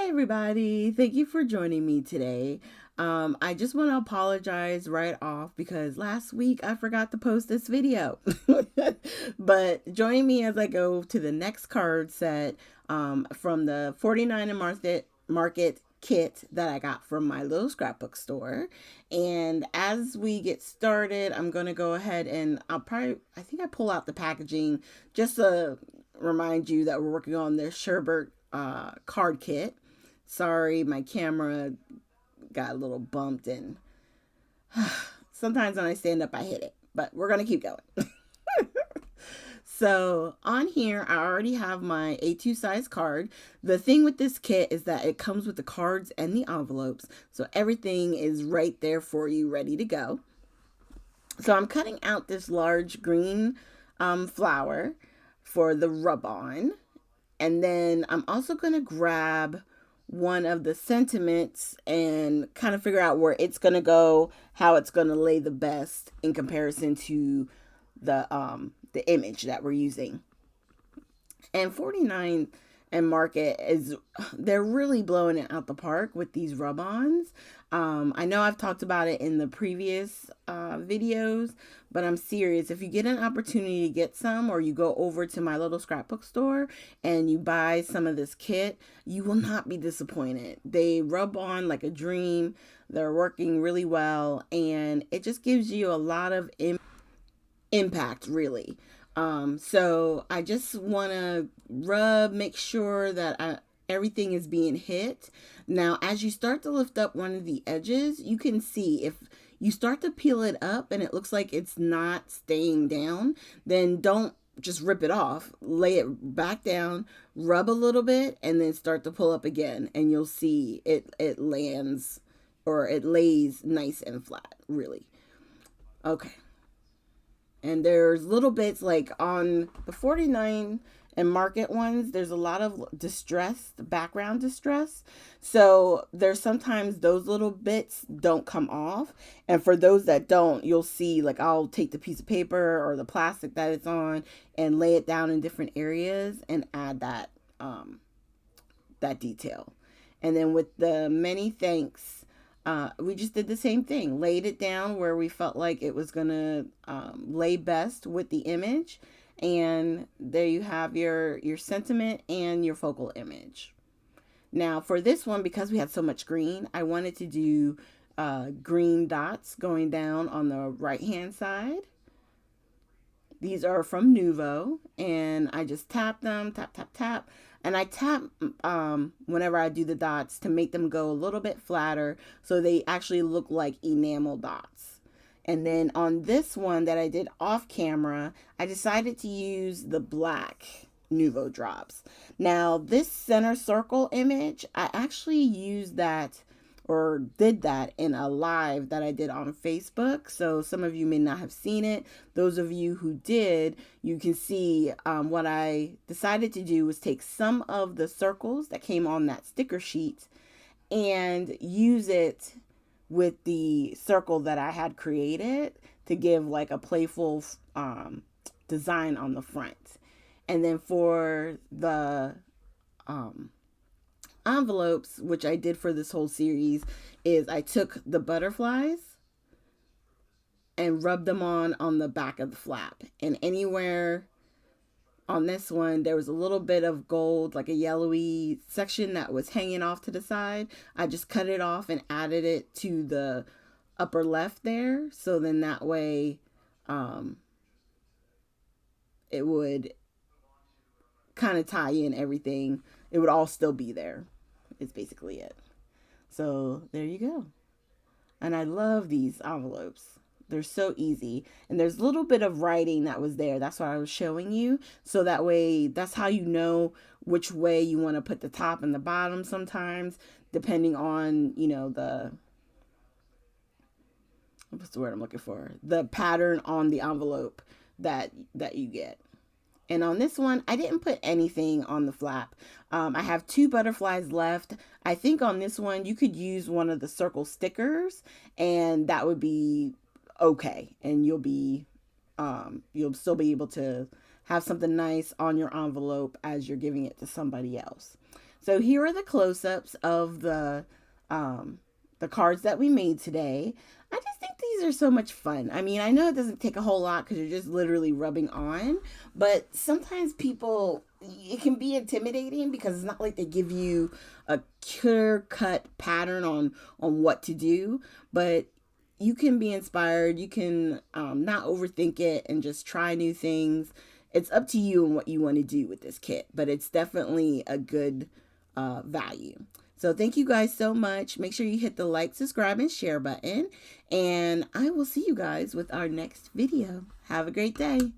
everybody. Thank you for joining me today. I just want to apologize right off because last week I forgot to post this video. But join me as I go to the next card set from the 49 and Market kit that I got from my little scrapbook store. And as we get started, I'm going to go ahead and I think I pull out the packaging just to remind you that we're working on this Sherbet card kit. Sorry, my camera got a little bumped and sometimes when I stand up I hit it, but we're gonna keep going. So on here I already have my A2 size card. The thing with this kit is that it comes with the cards and the envelopes, so everything is right there for you ready to go. So I'm cutting out this large green flower for the rub on. And then I'm also going to grab one of the sentiments and kind of figure out where it's going to go, how it's going to lay the best in comparison to the image that we're using. And 49 and Market they're really blowing it out the park with these rub-ons. I know I've talked about it in the previous videos, but I'm serious. If you get an opportunity to get some, or you go over to my little scrapbook store and you buy some of this kit, you will not be disappointed. They rub on like a dream. They're working really well, and it just gives you a lot of impact, really. So I just want to make sure that everything is being hit. Now, as you start to lift up one of the edges, you can see if you start to peel it up and it looks like it's not staying down, then don't just rip it off. Lay it back down, rub a little bit, and then start to pull up again, and you'll see it lands, or it lays nice and flat, really. Okay. And there's little bits like on the 49 and Market ones, there's a lot of background distress. So there's sometimes those little bits don't come off. And for those that don't, you'll see like I'll take the piece of paper or the plastic that it's on and lay it down in different areas and add that detail. And then with the many thanks, we just did the same thing, laid it down where we felt like it was going to lay best with the image. And there you have your sentiment and your focal image. Now for this one, because we had so much green, I wanted to do green dots going down on the right hand side. These are from Nuvo, and I just tap them, tap, tap, tap. And I tap whenever I do the dots to make them go a little bit flatter so they actually look like enamel dots. And then on this one that I did off camera, I decided to use the black Nuvo Drops. Now, this center circle image, I actually used that or did that in a live that I did on Facebook. So some of you may not have seen it. Those of you who did, you can see what I decided to do was take some of the circles that came on that sticker sheet and use it with the circle that I had created to give like a playful design on the front. And then for the envelopes, which I did for this whole series, is I took the butterflies and rubbed them on the back of the flap. And anywhere on this one, there was a little bit of gold, like a yellowy section that was hanging off to the side. I just cut it off and added it to the upper left there. So then that way it would kind of tie in everything. It would all still be there. Is basically it. So there you go. And I love these envelopes. They're so easy. And there's a little bit of writing that was there. That's what I was showing you. So that way, that's how you know which way you want to put the top and the bottom sometimes, depending on, what's the word I'm looking for? The pattern on the envelope that you get. And on this one, I didn't put anything on the flap. I have 2 butterflies left. I think on this one, you could use one of the circle stickers and that would be okay. And you'll still be able to have something nice on your envelope as you're giving it to somebody else. So here are the close-ups of the cards that we made today. I just think these are so much fun. I mean, I know it doesn't take a whole lot because you're just literally rubbing on, but sometimes people, it can be intimidating because it's not like they give you a clear-cut pattern on what to do, but you can be inspired. You can not overthink it and just try new things. It's up to you and what you want to do with this kit, but it's definitely a good value. So thank you guys so much. Make sure you hit the like, subscribe, and share button. And I will see you guys with our next video. Have a great day.